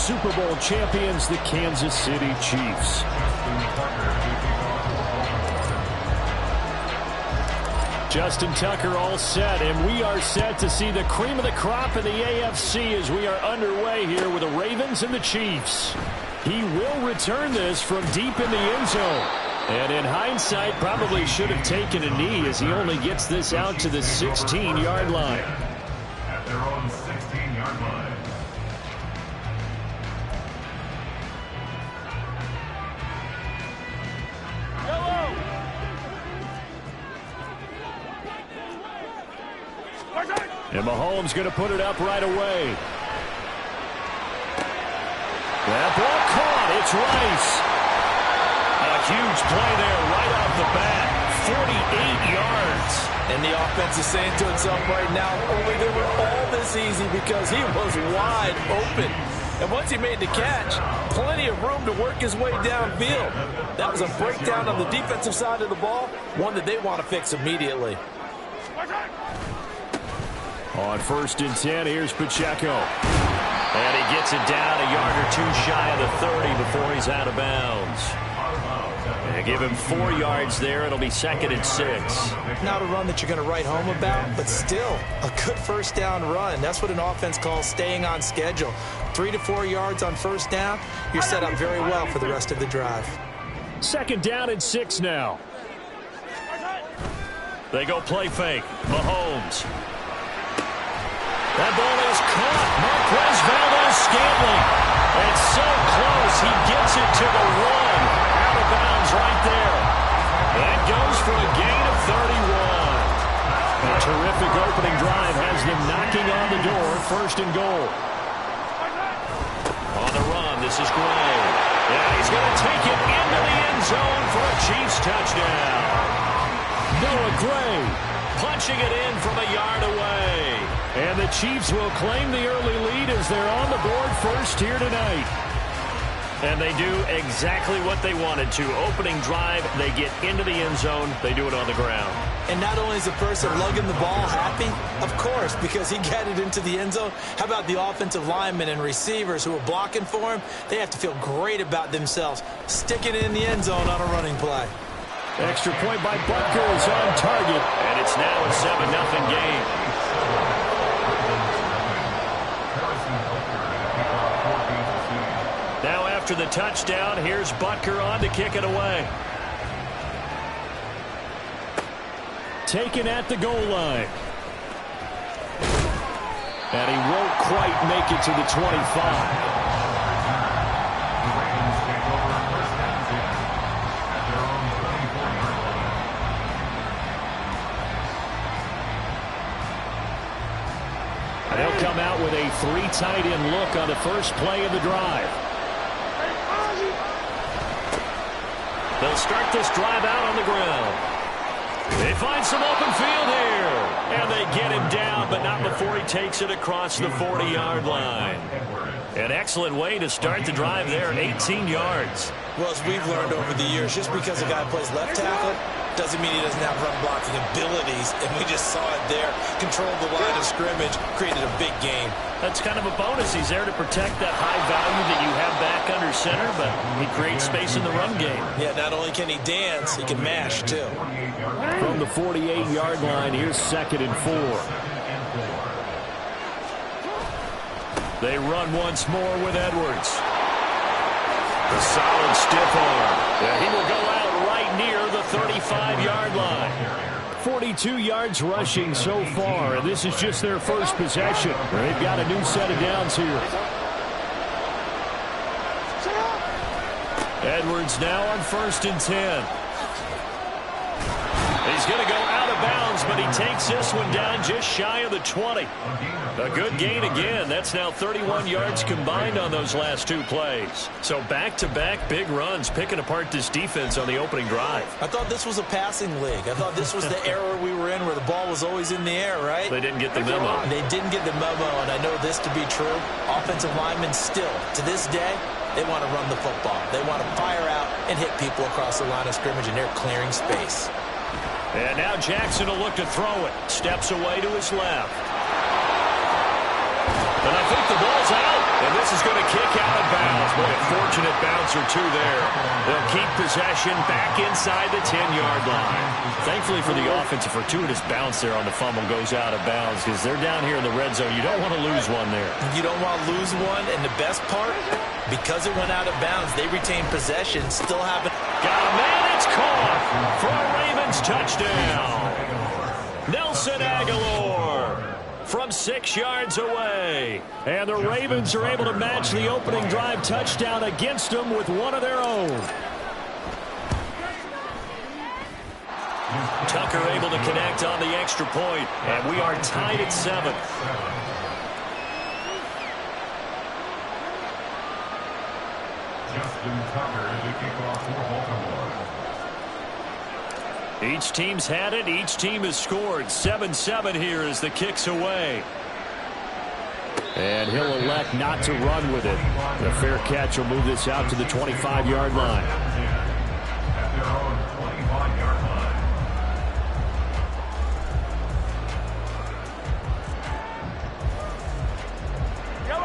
Super Bowl champions, the Kansas City Chiefs. Justin Tucker all set, and we are set to see the cream of the crop in the AFC as we are underway here with the Ravens and the Chiefs. He will return this from deep in the end zone. And in hindsight, probably should have taken a knee as he only gets this out to the 16-yard line. At their own 16-yard line. And Mahomes going to put it up right away. That ball caught. It's Rice. A huge play there right off the bat. 48 yards. And the offense is saying to itself right now, only they were all this easy because he was wide open. And once he made the catch, plenty of room to work his way downfield. That was a breakdown on the defensive side of the ball, one that they want to fix immediately. On 1st and 10, here's Pacheco. And he gets it down a yard or two shy of the 30 before he's out of bounds. And give him 4 yards there. It'll be 2nd and 6. Not a run that you're going to write home about, but still a good first down run. That's what an offense calls staying on schedule. 3 to 4 yards on first down. You're set up very well for the rest of the drive. 2nd down and 6 now. They go play fake. Mahomes. That ball is caught. Marquez Valdes-Scantling. It's so close. He gets it to the 1. Out of bounds right there. That goes for a gain of 31. A terrific opening drive has them knocking on the door. 1st and goal. On the run, this is Gray. And he's going to take it into the end zone for a Chiefs touchdown. Noah Gray punching it in from a yard away. And the Chiefs will claim the early lead as they're on the board first here tonight. And they do exactly what they wanted to. Opening drive, they get into the end zone. They do it on the ground. And not only is the person lugging the ball happy, of course, because he got it into the end zone. How about the offensive linemen and receivers who are blocking for him? They have to feel great about themselves, sticking it in the end zone on a running play. Extra point by Butker is on target. And it's now a 7-0 game. Now after the touchdown, here's Butker on to kick it away. Taken at the goal line. And he won't quite make it to the 25. They'll come out with a 3 tight end look on the first play of the drive. They'll start this drive out on the ground. They find some open field here. And they get him down, but not before he takes it across the 40-yard line. An excellent way to start the drive there, 18 yards. Well, as we've learned over the years, just because a guy plays left tackle doesn't mean he doesn't have run blocking abilities, and we just saw it there. Controlled the line of scrimmage, created a big game. That's kind of a bonus. He's there to protect that high value that you have back under center, but he creates space in the run game. Yeah, not only can he dance, he can mash, too. From the 48-yard line, here's 2nd and 4. They run once more with Edwards. A solid stiff arm. Yeah, he will go out right near the 35-yard line. 42 yards rushing so far, and this is just their first possession. They've got a new set of downs here. Edwards now on 1st and 10. He's going to go out of bounds, but he takes this one down just shy of the 20. A good gain again. That's now 31 yards combined on those last 2 plays. So back-to-back big runs, picking apart this defense on the opening drive. I thought this was a passing league. I thought this was the era we were in where the ball was always in the air, right? They didn't get the memo. They didn't get the memo, and I know this to be true. Offensive linemen still, to this day, they want to run the football. They want to fire out and hit people across the line of scrimmage, and they're clearing space. And now Jackson will look to throw it. Steps away to his left. And I think the ball's out. And this is going to kick out of yards or two there. They'll keep possession back inside the 10-yard line. Thankfully for the offense, a fortuitous bounce there on the fumble goes out of bounds because they're down here in the red zone. You don't want to lose one there. You don't want to lose one, and the best part, because it went out of bounds, they retain possession, still haven't. Got a man, it's caught for a Ravens touchdown. Nelson Aguilar from 6 yards away. And the Ravens are able to match the opening drive touchdown against them with one of their own. Tucker able to connect on the extra point, and we are tied at 7. Justin Tucker is the kickoff for Baltimore. Each team's had it. Each team has scored. 7-7 here as the kick's away. And he'll elect not to run with it. The fair catch will move this out to the 25-yard line. At their own 25-yard line.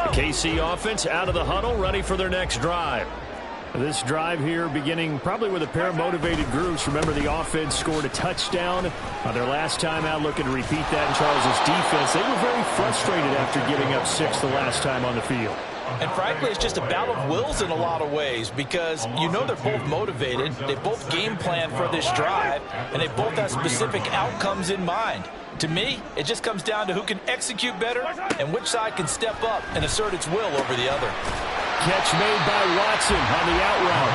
The KC offense out of the huddle, ready for their next drive. This drive here beginning probably with a pair of motivated groups. Remember, the offense scored a touchdown on their last time out, looking to repeat that in Charles's defense. They were very frustrated after giving up 6 the last time on the field. And frankly, it's just a battle of wills in a lot of ways because you know they're both motivated, they both game plan for this drive, and they both have specific outcomes in mind. To me, it just comes down to who can execute better and which side can step up and assert its will over the other. Catch made by Watson on the out route.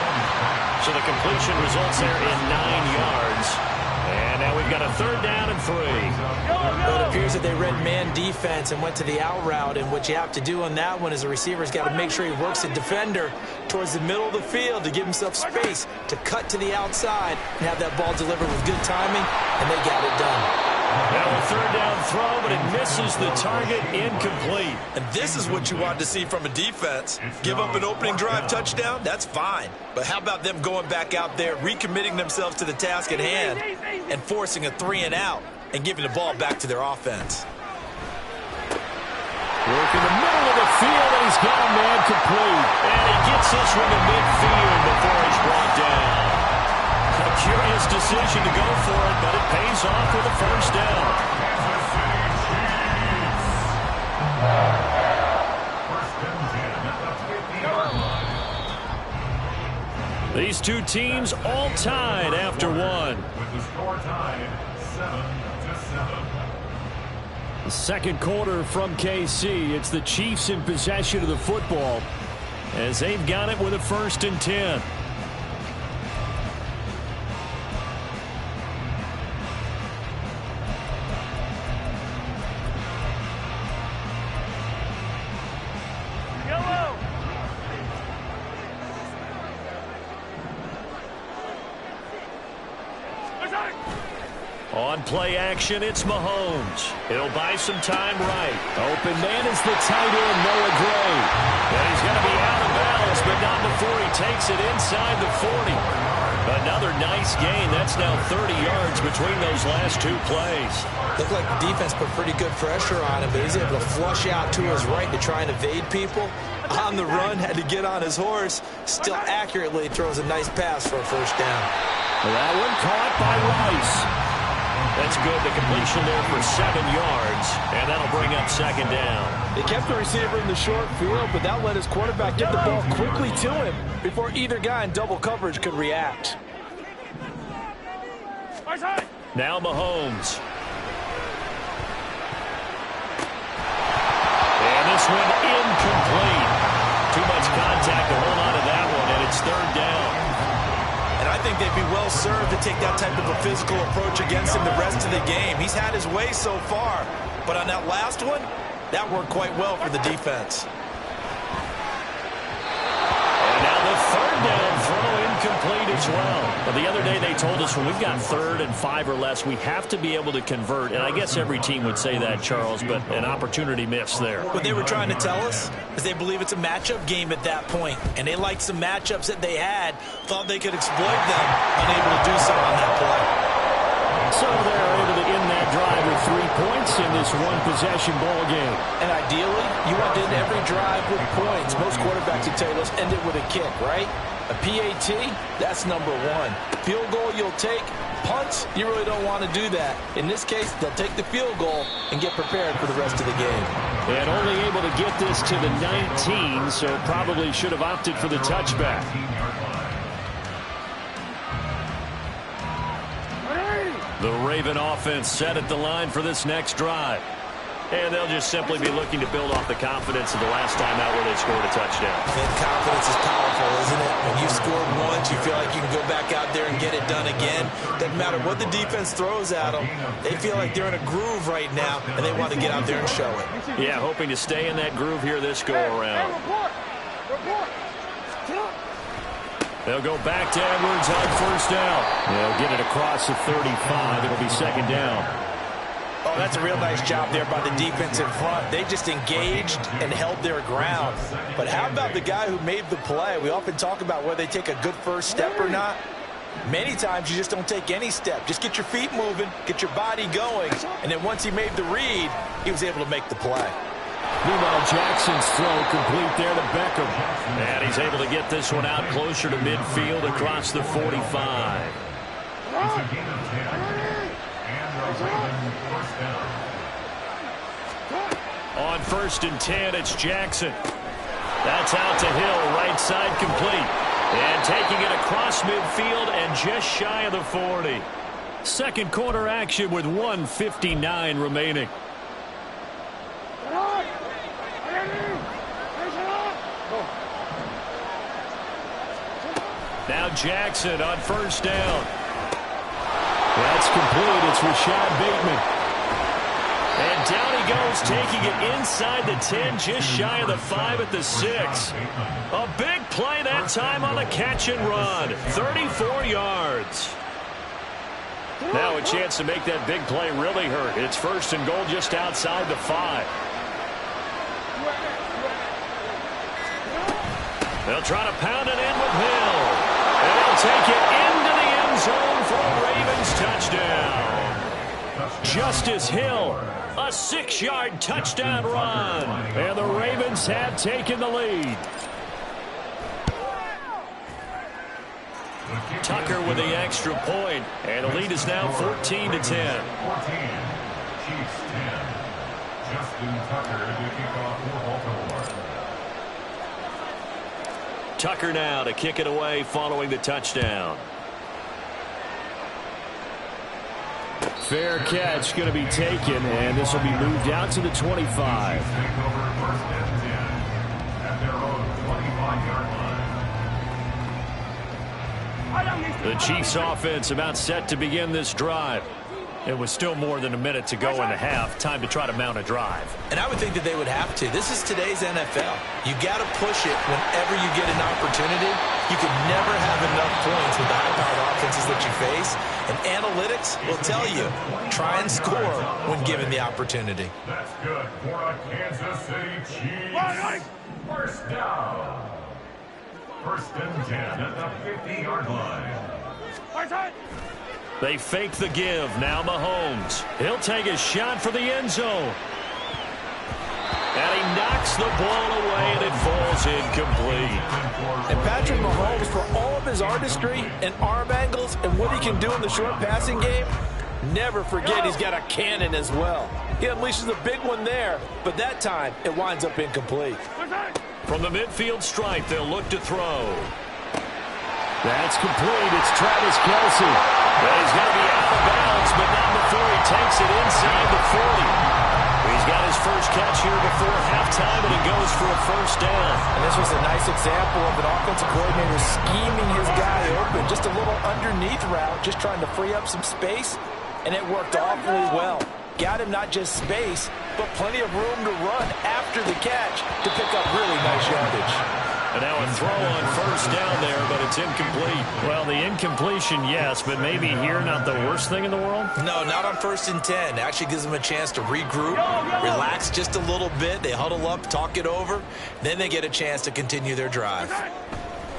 So the completion results there in 9 yards. And now we've got a 3rd down and 3. Well, it appears that they read man defense and went to the out route, and what you have to do on that one is the receiver's got to make sure he works the defender towards the middle of the field to give himself space to cut to the outside and have that ball delivered with good timing, and they got it done. Now a 3rd down throw, but it misses the target, incomplete. And this is what you want to see from a defense. Give up an opening drive touchdown, that's fine. But how about them going back out there, recommitting themselves to the task at hand, and forcing a 3 and out, and giving the ball back to their offense. Work in the middle of the field, and he's got a man complete. And he gets this one to midfield before he's brought down. A curious decision to go for it, but it pays off with a 1st down. These two teams all tied after one. With the score tied 7-7. The second quarter from KC. It's the Chiefs in possession of the football as they've got it with a 1st and 10. On play action, it's Mahomes. He'll buy some time right. Open man is the tight end, Noah Gray. And he's going to be out of bounds, but not before he takes it inside the 40. Another nice gain. That's now 30 yards between those last 2 plays. Looked like the defense put pretty good pressure on him, but he's able to flush out to his right to try and evade people. On the run, had to get on his horse. Still accurately throws a nice pass for a 1st down. That one caught by Rice. That's good. The completion there for 7 yards, and that'll bring up 2nd down. They kept the receiver in the short field, but that let his quarterback get the ball quickly to him before either guy in double coverage could react. Now Mahomes. And this one incomplete. Too much contact to hold on to that one, and it's 3rd down. And I think they'd be well served to take that type of a physical approach against him the rest of the game. He's had his way so far, but on that last one, that worked quite well for the defense. And now the 3rd down throw incomplete as well. But the other day they told us when we've got 3rd and 5 or less, we have to be able to convert. And I guess every team would say that, Charles, but an opportunity missed there. What they were trying to tell us is they believe it's a matchup game at that point. And they liked some matchups that they had, thought they could exploit them, unable to do so on that play. So they're able to end that drive with with 3 points in this one-possession ball game. And ideally, you want to end every drive with points. Most quarterbacks would tell you, let's end it with a kick, right? A PAT, that's number 1. Field goal you'll take. Punts, you really don't want to do that. In this case, they'll take the field goal and get prepared for the rest of the game. And only able to get this to the 19, so probably should have opted for the touchback. The Raven offense set at the line for this next drive. And they'll just simply be looking to build off the confidence of the last time out where they scored a touchdown. And confidence is powerful, isn't it? When you've scored once, you feel like you can go back out there and get it done again. Doesn't matter what the defense throws at them. They feel like they're in a groove right now, and they want to get out there and show it. Yeah, hoping to stay in that groove here this go-around. They'll go back to Edwards on first down. They'll get it across the 35. It'll be second down. Oh, that's a real nice job there by the defense in front. They just engaged and held their ground. But how about the guy who made the play? We often talk about whether they take a good first step or not. Many times you just don't take any step. Just get your feet moving, get your body going, and then once he made the read, he was able to make the play. Meanwhile, Jackson's throw complete there to Beckham. And he's able to get this one out closer to midfield across the 45. On 1st and 10, it's Jackson. That's out to Hill, right side complete. And taking it across midfield and just shy of the 40. Second quarter action with 1:59 remaining. Now Jackson on first down. That's complete. It's Rashad Bateman. And down he goes, taking it inside the 10, just shy of the 5 at the 6. A big play that time on the catch and run. 34 yards. Now a chance to make that big play really hurt. It's 1st and goal just outside the 5. They'll try to pound it in with Hill. And they'll take it into the end zone for a Ravens touchdown. Justice Hill, a 6-yard touchdown run. And the Ravens have taken the lead. Tucker with the extra point, and the lead is now 14-10. 14. Chiefs 10. Justin Tucker to kick off for Baltimore. Tucker now to kick it away following the touchdown. Fair catch going to be taken, and this will be moved out to the 25. The Chiefs offense about set to begin this drive. It was still more than a minute to go in the half. Time to try to mount a drive. And I would think that they would have to. This is today's NFL. You got to push it whenever you get an opportunity. You can never have enough points with the high-powered offenses that you face. And analytics will tell you, try and score when given the opportunity. That's good for a Kansas City Chiefs. First down. 1st and 10 at the 50-yard line. They fake the give. Now Mahomes. He'll take a shot for the end zone. And he knocks the ball away, and it falls incomplete. And Patrick Mahomes, for all of his artistry and arm angles and what he can do in the short passing game, never forget he's got a cannon as well. He unleashes a big one there, but that time it winds up incomplete. From the midfield stripe, they'll look to throw. That's complete. It's Travis Kelce. Well, he's going to be out of bounds, but not before he takes it inside the 40. He's got his first catch here before halftime, and he goes for a first down. And this was a nice example of an offensive coordinator scheming his guy open. Just a little underneath route, just trying to free up some space, and it worked awfully well. Got him not just space, but plenty of room to run after the catch to pick up really nice yardage. And now a throw on first down there, but it's incomplete. Well, the incompletion, yes, but maybe here not the worst thing in the world? No, not on 1st and 10. It actually gives them a chance to regroup, relax just a little bit. They huddle up, talk it over. Then they get a chance to continue their drive.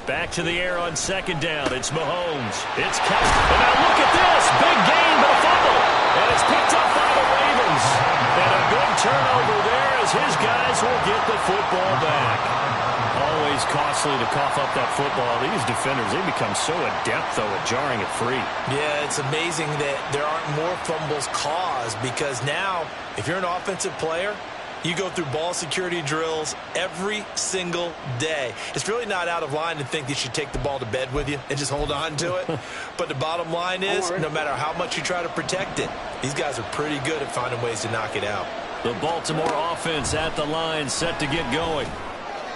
Back to the air on 2nd down. It's Mahomes. It's Kelce. And now look at this. Big gain, but a fumble. And it's picked up by the Ravens. is. And a big turnover there as his guys will get the football back. Always costly to cough up that football. These defenders, they become so adept, though, at jarring it free. Yeah, it's amazing that there aren't more fumbles caused, because now, if you're an offensive player, you go through ball security drills every single day. It's really not out of line to think that you should take the ball to bed with you and just hold on to it. But the bottom line is, no matter how much you try to protect it, these guys are pretty good at finding ways to knock it out. The Baltimore offense at the line, set to get going.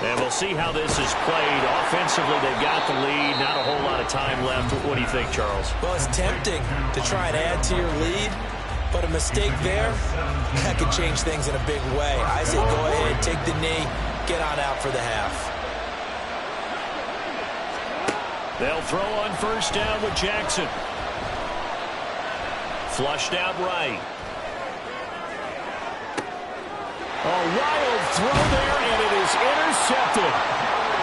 And we'll see how this is played. Offensively, they've got the lead. Not a whole lot of time left. What do you think, Charles? Well, it's tempting to try and add to your lead, but a mistake there, that could change things in a big way. I say go ahead, take the knee, get on out for the half. They'll throw on first down with Jackson. Flushed out right. A wild throw there, and it is intercepted.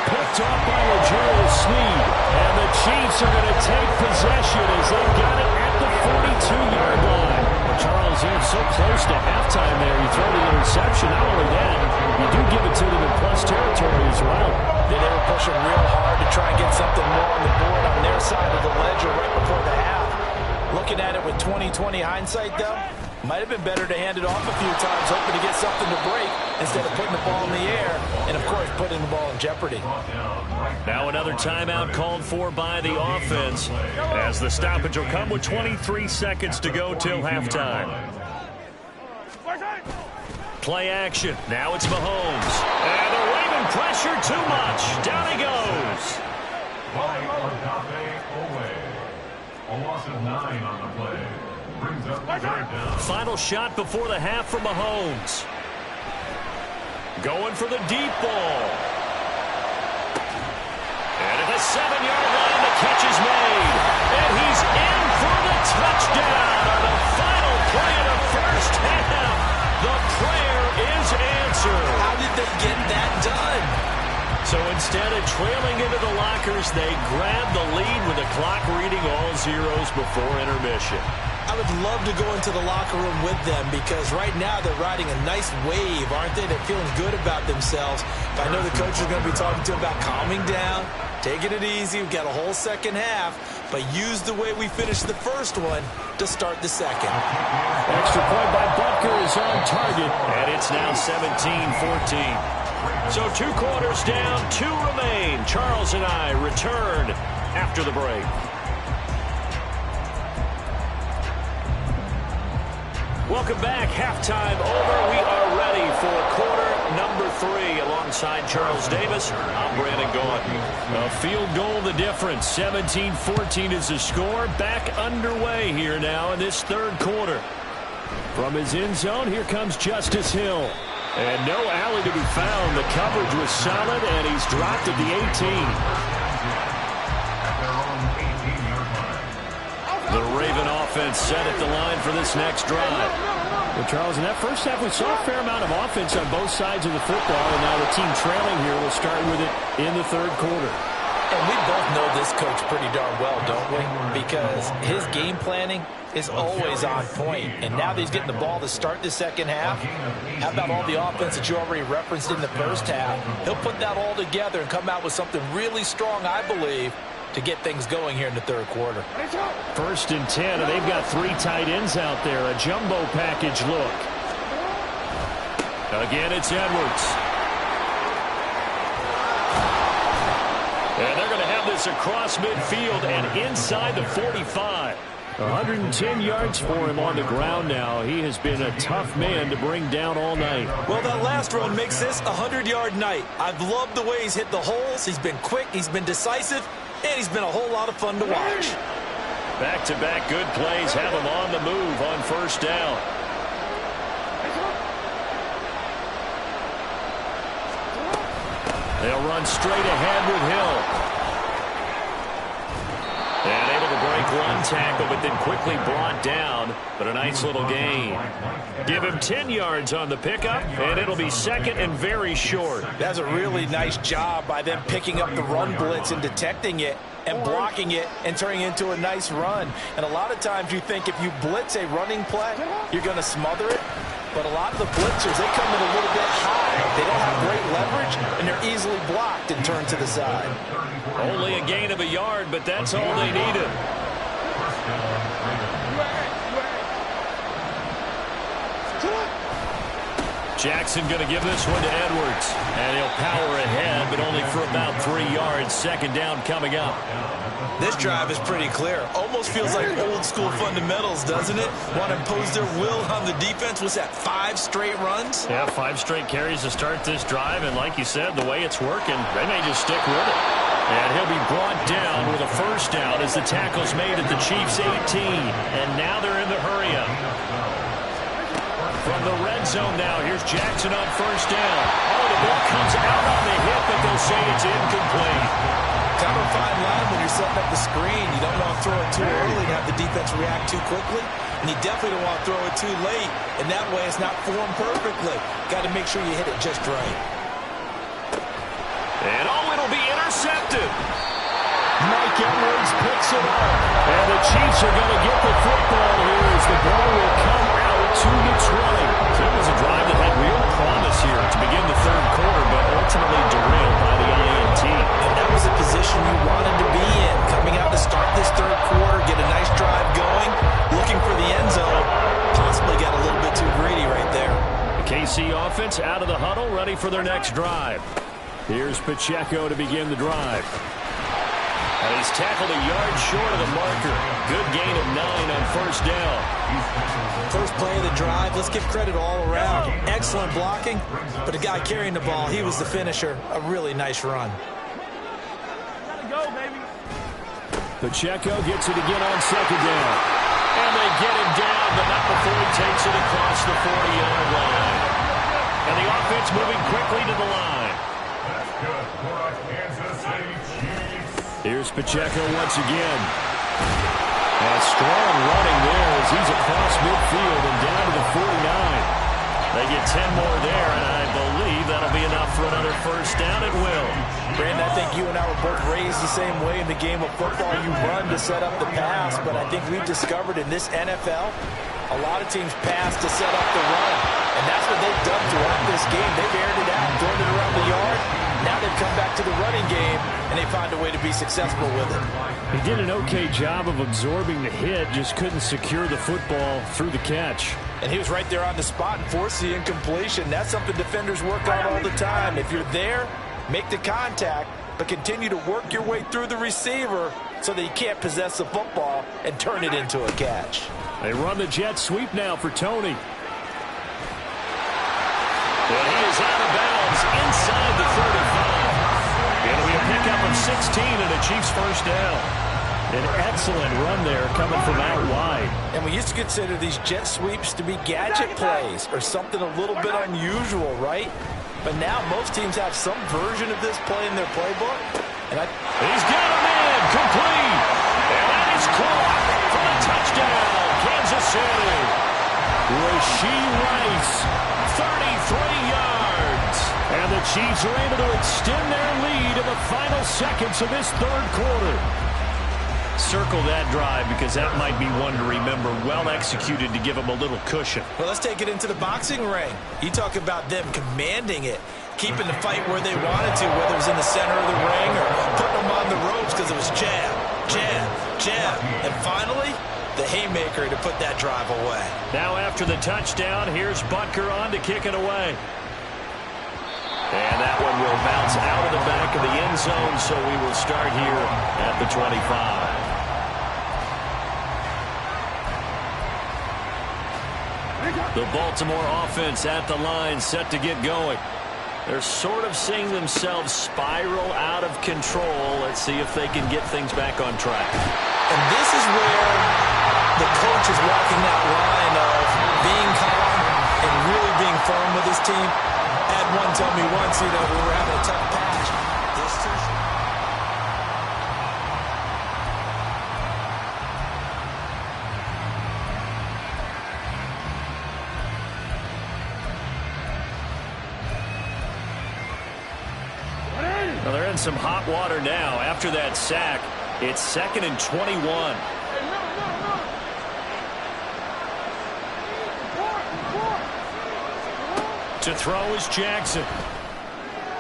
Picked up by L'Jarius Sneed. And the Chiefs are going to take possession as they've got it at the 42-yard line. Well, Charles, you're so close to halftime there. You throw the interception. Not only that, you do give it to them in plus territory as well. They were pushing real hard to try and get something more on the board on their side of the ledger right before the half. Looking at it with 20/20 hindsight, though, might have been better to hand it off a few times, hoping to get something to break instead of putting the ball in the air and, of course, putting the ball in jeopardy. Now another timeout called for by the offense as the stoppage will come with 23 seconds to go till halftime. Play action. Now it's Mahomes. And the Raven pressure too much. Down he goes. A loss of 9 on the play. Brings up the third down. Final shot before the half from Mahomes. Going for the deep ball. And at the 7-yard line, the catch is made. And he's in for the touchdown on the final play of the first half. The prayer is answered. How did they get that done? So instead of trailing into the lockers, they grab the lead with the clock reading all zeros before intermission. I would love to go into the locker room with them, because right now they're riding a nice wave, aren't they? They're feeling good about themselves. But I know the coach is going to be talking to them about calming down, taking it easy. We've got a whole second half, but use the way we finished the first one to start the second. Extra point by Butker is on target, and it's now 17-14. So 2 quarters down, 2 remain. Charles and I return after the break. Welcome back. Halftime over. We are ready for quarter number 3. Alongside Charles Davis, I'm Brandon Gaughan. A field goal the difference. 17-14 is the score. Back underway here now in this third quarter. From his end zone, here comes Justice Hill. And no alley to be found. The coverage was solid, and he's dropped at the 18. The Raven offense set at the line for this next drive. Well, Charles, in that first half, we saw a fair amount of offense on both sides of the football, and now the team trailing here will start with it in the third quarter. And we both know this coach pretty darn well, don't we? Because his game planning is always on point. And now that he's getting the ball to start the second half, how about all the offense that you already referenced in the first half? He'll put that all together and come out with something really strong, I believe, to get things going here in the third quarter. First and 10, and they've got 3 tight ends out there. A jumbo package look. Again, it's Edwards. And they're going to have this across midfield and inside the 45. 110 yards for him on the ground now. He has been a tough man to bring down all night. Well, that last run makes this a 100-yard night. I've loved the way he's hit the holes. He's been quick, he's been decisive, and he's been a whole lot of fun to watch. Back-to-back good plays have him on the move on first down. They'll run straight ahead with Hill. And able to break one tackle, but then quickly brought down. But a nice little gain. Give him 10 yards on the pickup, and it'll be second and very short. That's a really nice job by them picking up the run blitz and detecting it and blocking it and turning it into a nice run. And a lot of times you think if you blitz a running play, you're going to smother it. But a lot of the blitzers, they come in a little bit high. They don't have great leverage, and they're easily blocked and turned to the side. Only a gain of a yard, but that's all they needed. Jackson going to give this one to Edwards. And he'll power ahead, but only for about 3 yards. Second down coming up. This drive is pretty clear. Almost feels like old school fundamentals, doesn't it? Want to impose their will on the defense. Was that 5 straight runs? Yeah, 5 straight carries to start this drive. And like you said, the way it's working, they may just stick with it. And he'll be brought down with a first down as the tackle's made at the Chiefs' 18. And now they're in the hurry-up. From the red zone now, here's Jackson on first down. Oh, the ball comes out on the hip, but they'll say it's incomplete. Kind of a fine line when you're setting up the screen. You don't want to throw it too early and have the defense react too quickly. And you definitely don't want to throw it too late. And that way it's not formed perfectly. Got to make sure you hit it just right. And it'll be intercepted. Mike Edwards picks it up. And the Chiefs are going to get the football here as the ball will come out to the 20. So it was a drive that had real promise here to begin the third quarter, but ultimately derailed by the INT. And that was a position you wanted to be in. Coming out to start this third quarter, get a nice drive going, looking for the end zone. Possibly got a little bit too greedy right there. The KC offense out of the huddle, ready for their next drive. Here's Pacheco to begin the drive. And he's tackled a yard short of the marker. Good gain of 9 on first down. First play of the drive, let's give credit all around. Excellent blocking, but the guy carrying the ball, he was the finisher. A really nice run. Pacheco gets it again on second down. And they get him down, but not before he takes it across the 40-yard line. And the offense moving quickly to the line. That's good for a Kansas City Chiefs. Here's Pacheco once again. And strong running there as he's across midfield and down to the 49. They get 10 more there, and I believe that'll be enough for another first down. It will. Brandon, I think you and I were both raised the same way in the game of football. You run to set up the pass, but I think we've discovered in this NFL, a lot of teams pass to set up the run. And that's what they've done throughout this game. They've aired it out, thrown it around the yard. Now they've come back to the running game, and they find a way to be successful with it. He did an okay job of absorbing the hit, just couldn't secure the football through the catch. And he was right there on the spot and forced the incompletion. That's something defenders work on all the time. If you're there, make the contact, but continue to work your way through the receiver so that you can't possess the football and turn it into a catch. They run the jet sweep now for Tony. And he is out of bounds inside the 35. It'll be a pickup of 16 and a Chiefs first down. An excellent run there coming from out wide. And we used to consider these jet sweeps to be gadget plays or something a little bit unusual, right? But now most teams have some version of this play in their playbook. And he's got him in, complete. And that is caught for a touchdown, Kansas City. Rashee Rice, 33 yards. And the Chiefs are able to extend their lead in the final seconds of this third quarter. Circle that drive because that might be one to remember. Well executed to give them a little cushion. Well, let's take it into the boxing ring. You talk about them commanding it, keeping the fight where they wanted to, whether it was in the center of the ring or putting them on the ropes because it was jab, jab, jab. And finally, the haymaker to put that drive away. Now after the touchdown, here's Butker on to kick it away. And that one will bounce out of the back of the end zone, so we will start here at the 25. The Baltimore offense at the line, set to get going. They're sort of seeing themselves spiral out of control. Let's see if they can get things back on track. And this is where the coach is walking that line of being calm and really being firm with his team. I had one tell me once, we were having a tough patch. Well, they're in some hot water now. After that sack, it's 2nd and 21. To throw is Jackson.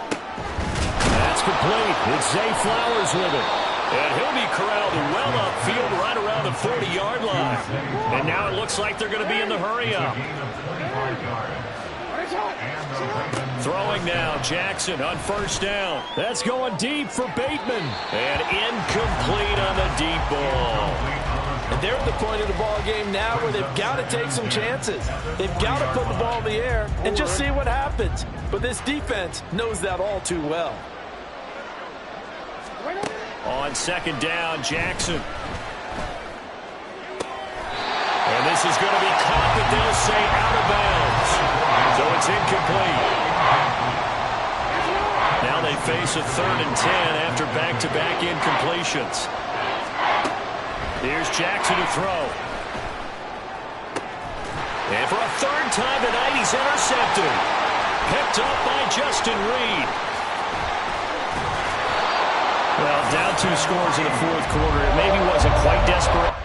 That's complete. It's Zay Flowers with it. And he'll be corralled well upfield right around the 40-yard line. And now it looks like they're going to be in the hurry-up. Throwing now, Jackson on first down. That's going deep for Bateman. And incomplete on the deep ball. And they're at the point of the ball game now where they've got to take some chances. They've got to put the ball in the air and just see what happens. But this defense knows that all too well. On second down, Jackson. And this is going to be caught, but they'll say out of bounds. So it's incomplete. Now they face a 3rd and 10 after back-to-back incompletions. Here's Jackson to throw. And for a 3rd time tonight, he's intercepted. Picked up by Justin Reed. Well, down 2 scores in the 4th quarter. It maybe wasn't quite desperate.